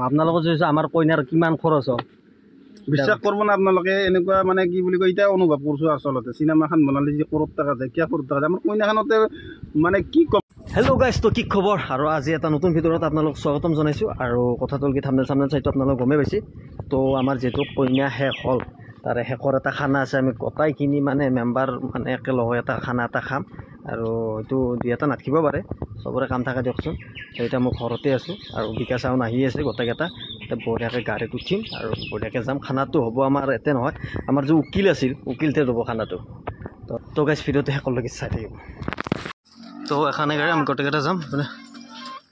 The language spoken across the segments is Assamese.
আপোনালোকৰ যে আমাৰ কইনাৰ কিমান খৰচ হ'ল বিশ্বাস কৰিব না আপোনালোকে এনেকুৱা মানে কি বুলি কয় এতিয়া অনুভৱ কৰিছোঁ আচলতে চিনেমাখন বনালে যে কৰোৰ টকা যায় কিয় কৰোৰ টকা যায় আমাৰ কইনাখনতে মানে কি ক'ম। হেল্ল' গাইজ, তো কি খবৰ? আৰু আজি এটা নতুন ভিডিঅ'ত আপোনালোক স্বাগতম জনাইছোঁ। আৰু কথাটো কি থাম্বনেল চাইটো আপোনালোক গমেই পাইছে। তো আমাৰ যিহেতু কইনা শেষ হ'ল, তাৰে শেষৰ এটা খানা আছে। আমি গোটাইখিনি মানে মেম্বাৰ মানে একেলগে এটা খানা এটা খাম। আৰু হয়তো দুই এটা নাথাকিব পাৰে, চবৰে কাম থাকে দিয়কচোন। এতিয়া মই ঘৰতে আছোঁ আৰু বিকাশ চাউন আহি আছে গোটেইকেইটা। এতিয়া বঢ়িয়াকৈ গাড়ীত উঠিম আৰু বঢ়িয়াকৈ যাম। খানাটো হ'ব আমাৰ এতে নহয়, আমাৰ যে উকিল আছিল উকিলতে ৰ'ব খানাটো। তো গাইজ ভিডিঅ'টো শেষলৈকে চাই থাকিব। তো এখানে গাড়ী আমি গোটেইকেইটা যাম।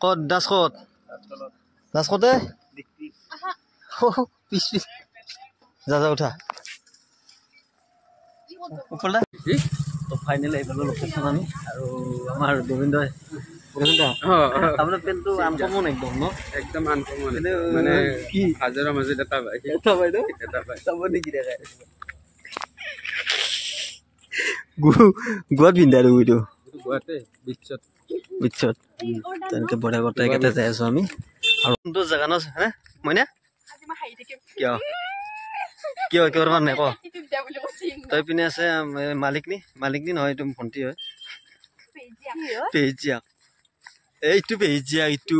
ক'ত দাস ক'ত দাস ক'তে পিছ পিছ যা যা উঠা ওপৰলে। তো ফাইনেলি এইফালে লোকেশ্যন আমি আৰু আমাৰ গোবিন্দই আপোনাৰ পেনটো আনকমন একদম ন একদম আনকমন মানে কি হাজাৰৰ মাজত এটা পায় এটা বাইদেউ এটা পায় চাব নেকি দেখাই গোৱাত পিন্ধা আৰু এইটো গুৱাহাটী বিশ্বত বিশ্বত তেনেকৈ বঢ়িয়া গোটেইকেইটা যাই আছোঁ আমি। আৰু কোনটো জেগা ন হে মইনা কিয় কিয় কিহৰ কাৰণে ক তই পিনে আছে মালিকনি নহয় এইটো ভণ্টি হয় পেহিজিয়াক এইটো পেহিজিয়াক এইটো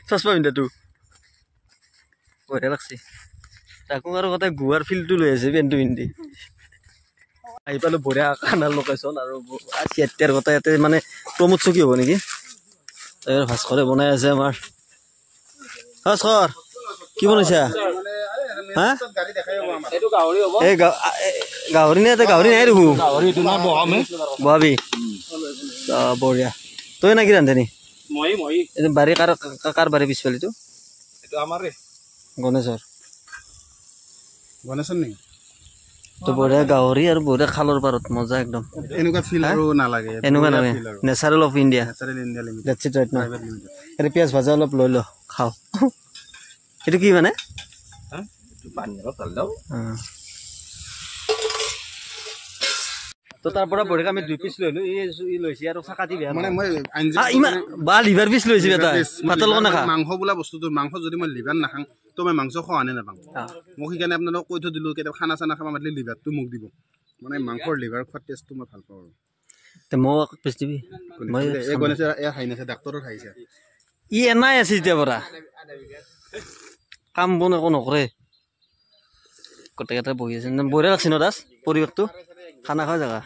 চচমা পিন্ধাটো বঢ়িয়া লাগছে তাকো আৰু গোটেই গোৱাৰ ফিল্ডটো লৈ আছে পেণ্টটো পিন্ধি আহি পালোঁ বঢ়িয়া খানাৰ লোকেশ্যন। আৰু এতিয়া গোটেই ইয়াতে মানে প্ৰমোদ চকী হ'ব নেকি ভাস্কৰে বনাই আছে আমাৰ ভাস্কৰ কি বনাইছা হা এই গাহৰি নে গাহৰি নাই দেখো বহাবি বঢ়িয়া তই না কি ৰান্ধেনি বাৰী কাৰ বাৰী পিছফালিটো গণেশৰ নেকি তো বঢ়িয়া গাহৰি আৰু বঢ়িয়া খালৰ পাৰত মজা একদম এনেকুৱা ফিল আৰু নালাগে এনেকুৱা নালাগে নেচাৰেল অফ ইণ্ডিয়া লিমিটেড এইটো পিঁয়াজ ভাজা অলপ লৈ ল খাওঁ এইটো কি মানে তো তাৰ পৰা বঢ়িয়াকৈ আমি 2 পিচ লৈ ই লৈছে আৰু কাটি বেয়া মানে মই ইমান বা লিভাৰ পিচ লৈছে এটা ভাতৰ লগত নাখা মাংস বোলা বস্তুটো মাংস যদি মই লিভাৰ নাখাওঁ তো মই মাংস খোৱানে নাপাওঁ মোক সেইকাৰণে আপোনালোকক কৈ থৈ দিলোঁ কেতিয়াবা খানা চানা খাব মাতিলে লিভাৰটো মোক দিব মানে মাংসৰ লিভাৰ খোৱাৰ টেষ্টটো মই ভাল পাওঁ আৰু মোক পিচ দিবি মই এই গণেশে এয়া হাইনাছে ডাক্তৰৰ হাইছে ই এনাই আছে এতিয়া পৰা কাম বন একো নকৰে গোটেইকেইটা বহি আছে বঢ়িয়া লাগছে ন দাস পৰিৱেশটো খানা খোৱা জেগা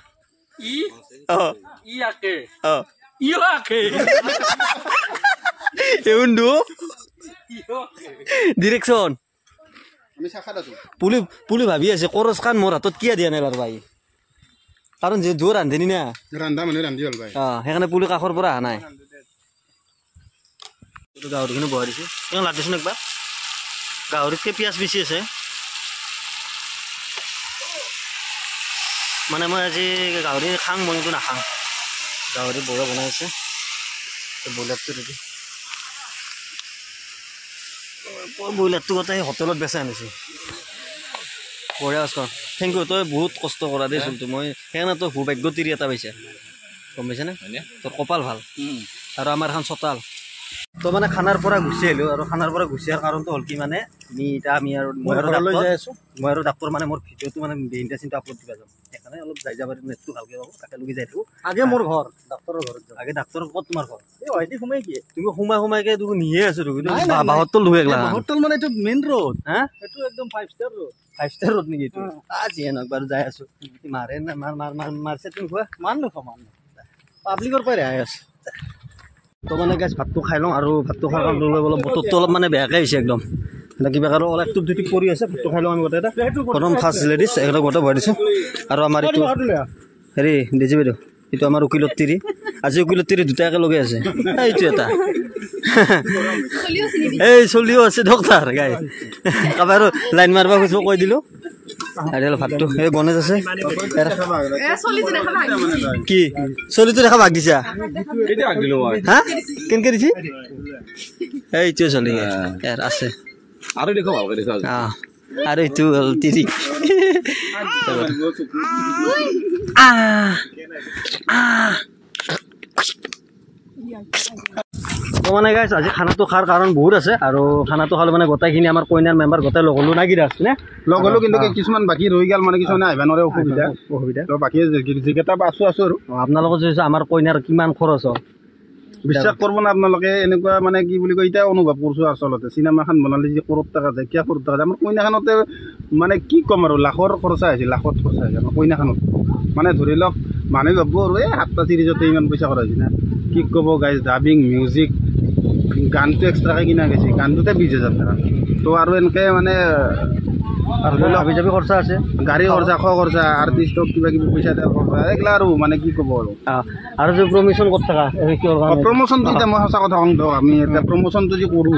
ডিৰেকশ্যন পুলি ভাবি আছে কৰচ খান মোৰ হাতত কিয় দিয়া নাই বাৰু ভাই কাৰণ যে জোৰ ৰান্ধেনি না ৰান্ধা মানুহে ৰান্ধি হ'ল ভাই সেইকাৰণে পুলি কাষৰ পৰা অহা নাই গাহৰিখিনি বহাই দিছোঁ তেওঁ লাগিছোন একবাৰ গাহৰিতকৈ পিঁয়াজ বেছি আছে মানে মই আজি গাহৰি খাং মই কিন্তু নাখাওঁ গাহৰি বঢ়িয়া বনাই আছে ব্ৰইলাৰটো দিবি ব্ৰইলাৰটো গোটেই হোটেলত বেচা আনিছে বঢ়িয়া আছ থেংক ইউ তই বহুত কষ্ট কৰা দেই চলটো মই সেইকাৰণে তই সৌভাগ্য তিৰি এটা পাইছা গম পাইছানে তোৰ কপাল ভাল আৰু আমাৰ এখন চোতাল তো মানে খানাৰ পৰা গুচি আহিলোঁ আৰু খানাৰ পৰা গুচি অহাৰ কাৰণটো হ'ল কি মানে আমি আৰু মই আৰু ডাক্তৰ মানে মোৰ ভিডিঅ'টো মানে বেইনটা চিন্তা আপলোড দিবা যাম সেইকাৰণে অলপ যাই যাব নেটটো ভালকৈ পাব তাকে লগি যাই থাকোঁ আগে মোৰ ঘৰ ডাক্তৰৰ ঘৰত আগে ডাক্তৰৰ ক'ত তোমাৰ ঘৰ এই হয়তো সোমাই কি তুমি সোমাইকে তুমি নিয়ে আছো বাহঁতল ধুই একলা বাহঁতল মানে এইটো মেইন ৰোড হা এইটো একদম 5 ষ্টাৰ ৰোড নেকি এইটো যিয়ে নহওক বাৰু যাই আছোঁ মাৰে না মাৰছে তুমি খোৱা মান পাব্লিকৰ পৰা ৰেহাই আছে তো মানে গাইজ ভাতটো খাই লওঁ আৰু ভাতটো খোৱাৰ কাৰণে অলপ বতৰটো অলপ মানে বেয়াকৈ হৈছে একদম কিবা আৰু অলপ একটু দুটি পৰি আছে ভাতটো খাই লওঁ আমি গোটেই এটা প্ৰথম ফাৰ্ষ্ট লেডিজ একেটা গোটেই ভৰাই দিছোঁ আৰু আমাৰ এইটো হেৰি ডিজি বাইদেউ এইটো আমাৰ উকিলত তিৰি আজি উকিলত তিৰি দুটা একেলগে আছে এইটো এটা এই চলিও আছে ডক্টৰ গাই কাৰোবাৰ আৰু লাইন মাৰিব খুজিব কৈ দিলোঁ আৰু ভাতটো এই গণেশ আছে কি চলিটো দেখা ভাগ দিছা হা কেনেকৈ দিছি এইটো চলি আছে আৰু দেখো ভালকৈ দেখো আৰু এইটো হ'ল তিৰি তো মানে গাইছ আজি খানাটো খাৰ কাৰণ বহুত আছে আৰু খানাটো খালে মানে গোটেইখিনি আমাৰ কইনাৰ মেম্বাৰ গোটেই লগ হ'লো নাকি ৰাস নে লগ হ'লো কিন্তু কিছুমান বাকী ৰৈ গ'ল মানে কিছুমানে আহিব নোৱাৰে অসুবিধা তো বাকী যিকেইটা আছো আৰু আপোনালোকৰ যে আমাৰ কইনাৰ কিমান খৰচ হয় বিশ্বাস কৰিব না আপোনালোকে এনেকুৱা মানে কি বুলি কয় এতিয়া অনুভৱ কৰিছোঁ আচলতে চিনেমাখন বনালে যে কৰোৰ টকা যায় কিয় কৰোৰ টকা যায় আমাৰ কইনাখনতে মানে কি ক'ম আৰু লাখৰ খৰচা হৈছে লাখত খৰচা হৈছে আমাৰ কইনাখনত মানে ধৰি লওক মানুহে ভাবব আৰু এই 7টা চিৰিজতে ইমান পইচা খৰচ হৈছে না কি ক'ব গাইজ ডাবিং মিউজিক গানটো এক্সট্ৰাকৈ কিনা গৈছে গানটোতে 20,000 টকা তো আৰু এনেকৈ মানে হাবি যাবি খৰচা আছে গাড়ী খৰচা খৰচা আৰ্টিষ্টক কিবা কিবি পইচা দিয়া খৰচা এইগিলা আৰু মানে কি ক'ব আৰু যে প্ৰমোশ্যন ক'ত থকা প্ৰমোশ্যনটো এতিয়া মই সঁচা কথা কওঁ ধৰক আমি এতিয়া প্ৰমোশ্যনটো যে কৰোঁ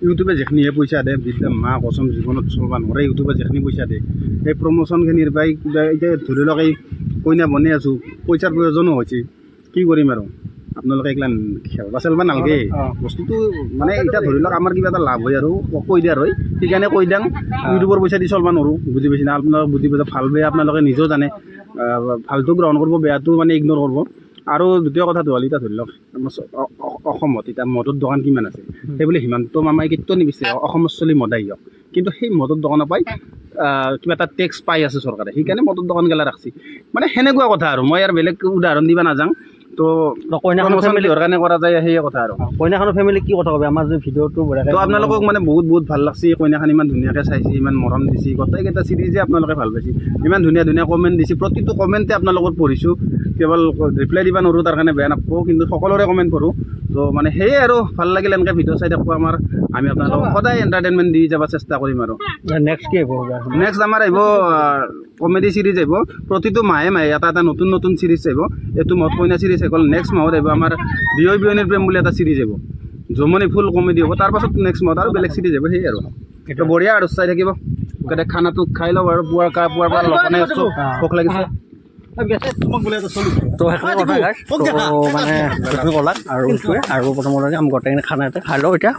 ইউটিউবে যিখিনিহে পইচা দিয়ে বিদ্যা মা কচম জীৱনত চলিব নোৱাৰে ইউটিউবে যিখিনি পইচা দিয়ে সেই প্ৰমোশ্যনখিনিৰ পৰাই কিবা এতিয়া ধৰি লওক এই কইনা বনাই আছোঁ পইচাৰ প্ৰয়োজনো হৈছে কি কৰিম আৰু আপোনালোকে এইগিলা খেলবা চেলবা নালাগে বস্তুটো মানে এতিয়া ধৰি লওক আমাৰ কিবা এটা লাভ হয় আৰু কৈ দিয়াৰ হয় সেইকাৰণে কৈ দিওঁ ইউটিউবৰ পইচা দি চলিব নোৱাৰোঁ বুজি পাইছে না আপোনালোকে বুজি পাইছে ভাল বেয়া আপোনালোকে নিজেও জানে ভালটো গ্ৰহণ কৰিব বেয়াটো মানে ইগন'ৰ কৰিব আৰু দ্বিতীয় কথাটো হ'ল এতিয়া ধৰি লওক আমাৰ অসমত এতিয়া মদৰ দোকান কিমান আছে সেইবুলি হিমন্ত মামাই কেতিয়াও নিবিচাৰে অসমৰ চলি মদাই হওক কিন্তু সেই মদৰ দোকানৰ পৰাই কিবা এটা টেক্স পাই আছে চৰকাৰে সেইকাৰণে মদৰ দোকান গেলা ৰাখছি মানে সেনেকুৱা কথা আৰু মই আৰু বেলেগ উদাহৰণ দিব নাযাওঁ তো কইনাখনৰ ফেমিলিৰ কাৰণে কৰা যায় সেই কথা আৰু কইনাখনৰ ফেমিলি কি কথা ক'বে আমাৰ যে ভিডিঅ'টো তো আপোনালোকক মানে বহুত ভাল লাগছে কইনাখন ইমান ধুনীয়াকৈ চাইছে ইমান মৰম দিছে গোটেইকেইটা চিৰিজে আপোনালোকে ভাল পাইছে ইমান ধুনীয়া কমেণ্ট দিছে প্ৰতিটো কমেণ্টে আপোনালোকৰ পঢ়িছোঁ কেৱল ৰিপ্লাই দিব নোৱাৰোঁ তাৰ কাৰণে বেয়া নাপাব কিন্তু সকলোৰে কমেণ্ট পঢ়োঁ তো মানে সেয়ে আৰু ভাল লাগিল এনেকৈ ভিডিঅ' চাই থাকোঁ আমাৰ আমি আপোনালোকক সদায় এণ্টাৰটেইনমেণ্ট দি যাব চেষ্টা কৰিম আৰু নেক্সট কি আহিব নেক্সট আমাৰ আহিব কমেডি চিৰিজ আহিব প্ৰতিটো মাহে এটা নতুন চিৰিজ আহিব এইটো মদ কইনা চিৰিজ হৈ গ'ল নেক্সট মাহত আহিব আমাৰ বিয়নীৰ প্ৰেম বুলি এটা চিৰিজ আহিব জমনি ফুল কমেডি হ'ব তাৰপাছত নেক্সট মাহত আৰু বেলেগ চিৰিজ আহিব সেই আৰু এইটো বঢ়িয়া আৰু চাই থাকিব গোটেই খানাটো খাই লওঁ আৰু পুৱাৰ পৰা লগাই আছোঁ ভোক লাগিছে তো মানে আৰু প্ৰথমতে আমি গোটেইখিনি খানা এটা খাই লওঁ এতিয়া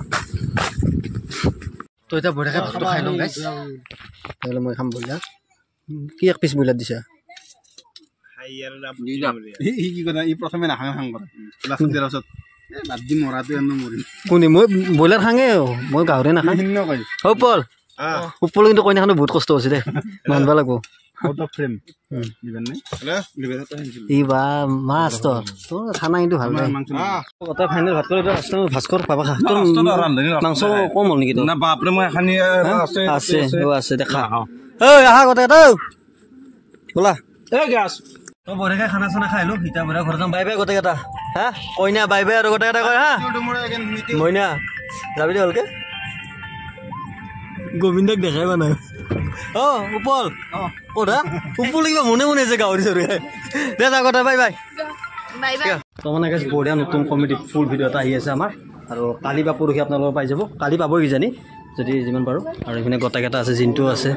তো এতিয়া বঢ়িয়াকৈ ভাতটো খাই লওঁ গাইছ তেতিয়াহ'লে মই খাম বইলা কি এক পিচ বইলাৰ দিছা কি কথা ই প্ৰথমে নাখাং কৰে লাষ্টত দিয়াৰ পাছত বাদ দি মৰাটো এনে মৰিম কোনে মই ব্ৰইলাৰ খাঙে মই গাহৰি নাখাওঁ উপল উপল কিন্তু কইনাখনো বহুত কষ্ট হৈছে দেই মানিব লাগিব মাছ তোৰ খানা কিন্তু ভাল গোটেই ফাইনেল ভাত কৰি ভাস্কৰ পাবা খা তোৰ মাংস কম হ'ল নেকি আছে দেখা ঐ আহা গোটেই বোলা তই বঢ়িয়াকৈ খানা চানা খাই লো এতিয়া বঢ়িয়া ঘৰত যাম বাই বাই গোটেইকেইটা হা কইনা বাই বাই আৰু গোটেইকেইটা কয় হা মইনা যাবি দে ভালকে গোবিন্দক দেখাই পোৱা নাই উপল ক'ত হা উপল কিবা মনে যে গাহৰি চৰি দে যা গোটেই বাই বাই তো মানে বঢ়িয়া নতুন কমেডি ফুল ভিডিঅ' এটা আহি আছে আমাৰ আৰু কালি বা পৰহি আপোনালোকে পাই যাব কালি পাবই কিজানি যদি যিমান পাৰোঁ আৰু এইপিনে গোটেইকেইটা আছে জিন্তু আছে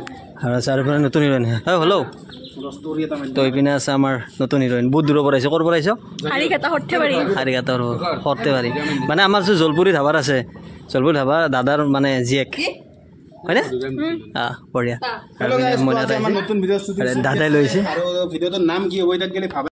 আৰু আছে আৰু এইপিনে নতুন হিৰইন হেল্ল' তো এইপিনে আছে আমাৰ নতুন হিৰইন বহুত দূৰৰ পৰা আহিছে ক'ৰ পৰা আহিছ হাৰিঘাটৰ সৰ্থেবাৰী মানে আমাৰ যে জলপুৰী ধাবাৰ আছে জলপুৰী ধাবা দাদাৰ মানে জীয়েক হয়নে বঢ়িয়া দাদাই লৈছে ভিডিঅ'টোৰ নাম কি হ'ব